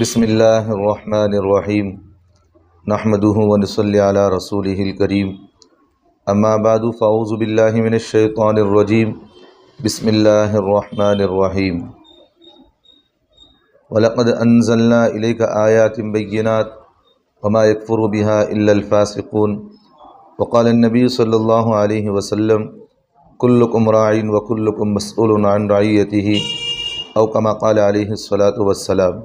بسم اللہ الرحمن الرحیم نحمدہ ونصلی علی رسولہ الکریم اما بعد فاعوذ باللہ من الشیطان الرجیم بسم اللہ الرحمن الرحیم وَلَقَدْ أَنزَلْنَا إِلَيْكَ آيَاتٍ بَيِّنَاتٍ وَمَا يَكْفُرُ بِهَا إِلَّا الْفَاسِقُونَ وقال النبی صلی اللہ علیہ وسلم كُلُّكُمْ رَاعٍ وَكُلُّكُمْ مَسْئُولٌ عَنْ رَعِيَّتِهِ أو كما قال علیہ الصلاۃ والسلام۔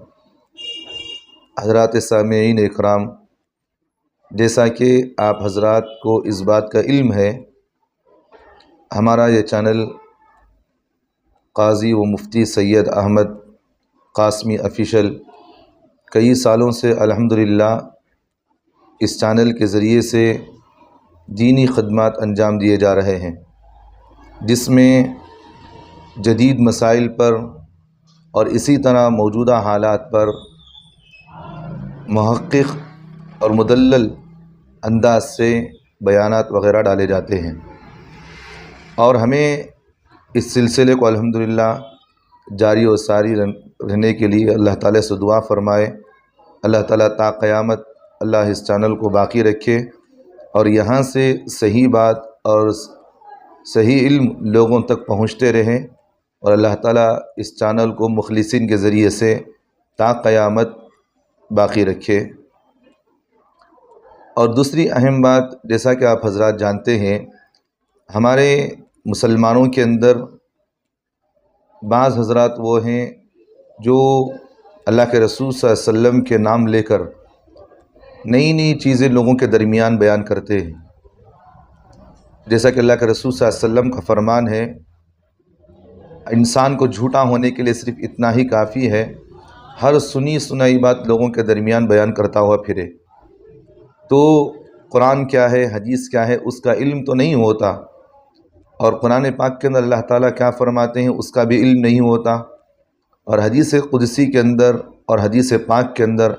حضرات سامعین اکرام، جیسا کہ آپ حضرات کو اس بات کا علم ہے، ہمارا یہ چینل قاضی و مفتی سید احمد قاسمی آفیشل کئی سالوں سے الحمدللہ اس چینل کے ذریعے سے دینی خدمات انجام دیے جا رہے ہیں، جس میں جدید مسائل پر اور اسی طرح موجودہ حالات پر محقق اور مدلل انداز سے بیانات وغیرہ ڈالے جاتے ہیں، اور ہمیں اس سلسلے کو الحمدللہ جاری و ساری رہنے کے لیے اللہ تعالیٰ سے دعا فرمائے۔ اللہ تعالیٰ تا قیامت اللہ اس چینل کو باقی رکھے اور یہاں سے صحیح بات اور صحیح علم لوگوں تک پہنچتے رہیں، اور اللہ تعالیٰ اس چینل کو مخلصین کے ذریعے سے تا قیامت باقی رکھے۔ اور دوسری اہم بات، جیسا کہ آپ حضرات جانتے ہیں، ہمارے مسلمانوں کے اندر بعض حضرات وہ ہیں جو اللہ کے رسول صلی اللہ علیہ وسلم کے نام لے کر نئی نئی چیزیں لوگوں کے درمیان بیان کرتے ہیں، جیسا کہ اللہ کے رسول صلی اللہ علیہ وسلم کا فرمان ہے، انسان کو جھوٹا ہونے کے لیے صرف اتنا ہی کافی ہے، ہر سنی سنائی بات لوگوں کے درمیان بیان کرتا ہوا پھرے۔ تو قرآن کیا ہے، حدیث کیا ہے، اس کا علم تو نہیں ہوتا، اور قرآن پاک کے اندر اللہ تعالیٰ کیا فرماتے ہیں اس کا بھی علم نہیں ہوتا، اور حدیث قدسی کے اندر اور حدیث پاک کے اندر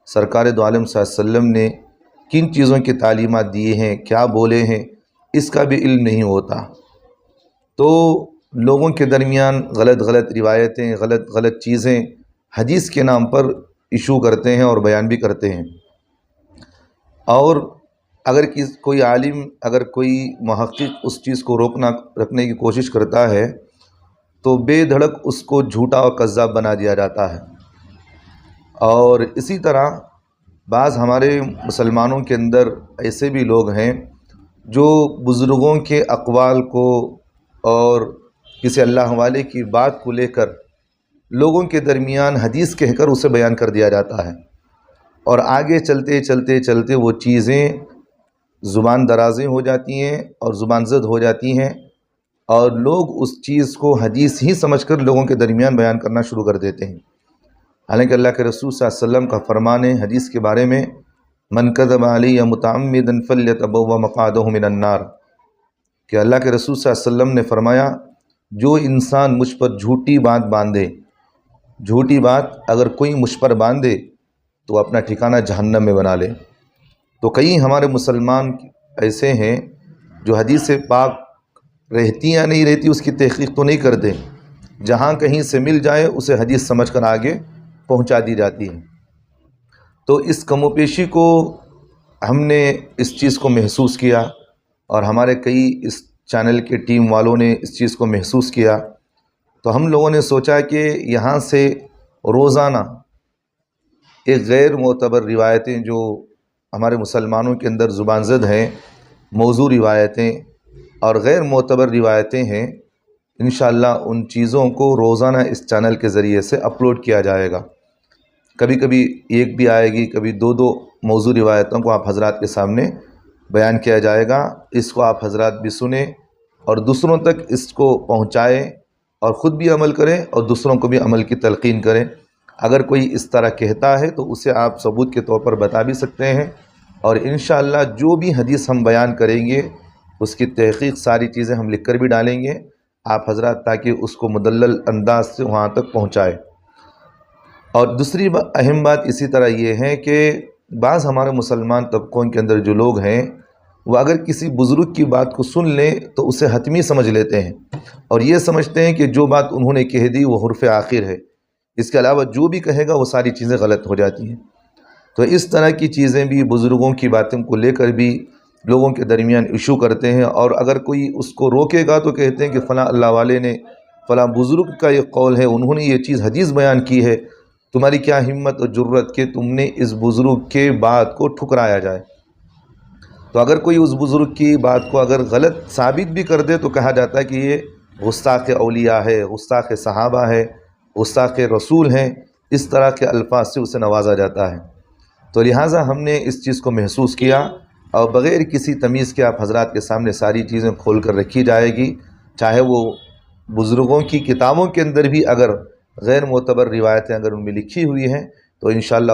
سرکار دو عالم صلی اللہ علیہ وسلم نے کن چیزوں کی تعلیمات دیے ہیں، کیا بولے ہیں، اس کا بھی علم نہیں ہوتا۔ تو لوگوں کے درمیان غلط غلط روایتیں، غلط غلط چیزیں حدیث کے نام پر ایشو کرتے ہیں اور بیان بھی کرتے ہیں، اور اگر کوئی عالم، اگر کوئی محقق اس چیز کو رکھنے کی کوشش کرتا ہے تو بے دھڑک اس کو جھوٹا اور کذاب بنا دیا جاتا ہے۔ اور اسی طرح بعض ہمارے مسلمانوں کے اندر ایسے بھی لوگ ہیں جو بزرگوں کے اقوال کو اور کسی اللہ والے کی بات کو لے کر لوگوں کے درمیان حدیث کہہ کر اسے بیان کر دیا جاتا ہے، اور آگے چلتے چلتے چلتے وہ چیزیں زبان درازیں ہو جاتی ہیں اور زبان زد ہو جاتی ہیں، اور لوگ اس چیز کو حدیث ہی سمجھ کر لوگوں کے درمیان بیان کرنا شروع کر دیتے ہیں، حالانکہ اللہ کے رسول صلی اللہ علیہ وسلم کا فرمان ہے حدیث کے بارے میں، من کذب علی متعمدا فلیتبوأ مقعدہ من النار، کہ اللہ کے رسول صلی اللہ علیہ وسلم نے فرمایا جو انسان مجھ پر جھوٹی بات باندھے، جھوٹی بات اگر کوئی مجھ پر باندھے تو اپنا ٹھکانہ جہنم میں بنا لے۔ تو کئی ہمارے مسلمان ایسے ہیں جو حدیث پاک رہتی یا نہیں رہتی اس کی تحقیق تو نہیں کرتے، جہاں کہیں سے مل جائے اسے حدیث سمجھ کر آگے پہنچا دی جاتی ہے۔ تو اس کم و پیشی کو ہم نے اس چیز کو محسوس کیا، اور ہمارے کئی اس چینل کے ٹیم والوں نے اس چیز کو محسوس کیا، تو ہم لوگوں نے سوچا کہ یہاں سے روزانہ ایک غیر معتبر روایتیں جو ہمارے مسلمانوں کے اندر زبان زد ہیں، موضوع روایتیں اور غیر معتبر روایتیں ہیں، انشاءاللہ ان چیزوں کو روزانہ اس چینل کے ذریعے سے اپلوڈ کیا جائے گا۔ کبھی کبھی ایک بھی آئے گی، کبھی دو موضوع روایتوں کو آپ حضرات کے سامنے بیان کیا جائے گا۔ اس کو آپ حضرات بھی سنیں اور دوسروں تک اس کو پہنچائیں، اور خود بھی عمل کریں اور دوسروں کو بھی عمل کی تلقین کریں۔ اگر کوئی اس طرح کہتا ہے تو اسے آپ ثبوت کے طور پر بتا بھی سکتے ہیں، اور انشاءاللہ جو بھی حدیث ہم بیان کریں گے اس کی تحقیق ساری چیزیں ہم لکھ کر بھی ڈالیں گے آپ حضرات، تاکہ اس کو مدلل انداز سے وہاں تک پہنچائے۔ اور دوسری اہم بات اسی طرح یہ ہے کہ بعض ہمارے مسلمان طبقوں کے اندر جو لوگ ہیں وہ اگر کسی بزرگ کی بات کو سن لیں تو اسے حتمی سمجھ لیتے ہیں، اور یہ سمجھتے ہیں کہ جو بات انہوں نے کہہ دی وہ حرف آخر ہے، اس کے علاوہ جو بھی کہے گا وہ ساری چیزیں غلط ہو جاتی ہیں۔ تو اس طرح کی چیزیں بھی بزرگوں کی باتوں کو لے کر بھی لوگوں کے درمیان ایشو کرتے ہیں، اور اگر کوئی اس کو روکے گا تو کہتے ہیں کہ فلاں اللہ والے نے، فلاں بزرگ کا یہ قول ہے، انہوں نے یہ چیز حدیث بیان کی ہے، تمہاری کیا ہمت اور جرت کہ تم نے اس بزرگ کے بات کو ٹھکرایا جائے۔ تو اگر کوئی اس بزرگ کی بات کو اگر غلط ثابت بھی کر دے تو کہا جاتا ہے کہ یہ گستاخ اولیاء ہے، گستاخ صحابہ ہے، گستاخ رسول ہیں، اس طرح کے الفاظ سے اسے نوازا جاتا ہے۔ تو لہٰذا ہم نے اس چیز کو محسوس کیا، اور بغیر کسی تمیز کے آپ حضرات کے سامنے ساری چیزیں کھول کر رکھی جائے گی، چاہے وہ بزرگوں کی کتابوں کے اندر بھی اگر غیر معتبر روایتیں اگر ان میں لکھی ہوئی ہیں تو انشاءاللہ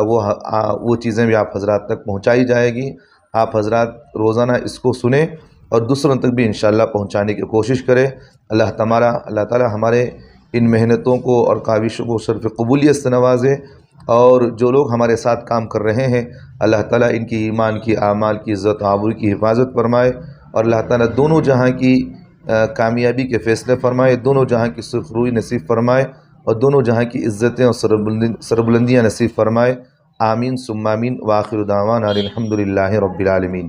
وہ چیزیں بھی آپ حضرات تک پہنچائی جائے گی۔ آپ حضرات روزانہ اس کو سنیں اور دوسروں تک بھی انشاءاللہ پہنچانے کی کوشش کریں۔ اللہ تعالی ہمارے ان محنتوں کو اور کاوشوں کو صرف قبولیت سے نوازے، اور جو لوگ ہمارے ساتھ کام کر رہے ہیں اللہ تعالیٰ ان کی ایمان کی، اعمال کی عزت و آبرو کی حفاظت فرمائے، اور اللہ تعالیٰ دونوں جہاں کی کامیابی کے فیصلے فرمائے، دونوں جہاں کی سرخ روئی نصیب فرمائے، اور دونوں جہاں کی عزتیں اور سربلندیاں نصیب فرمائے۔ آمین ثم آمین، وآخر دعوانا الحمد للہ رب العالمین۔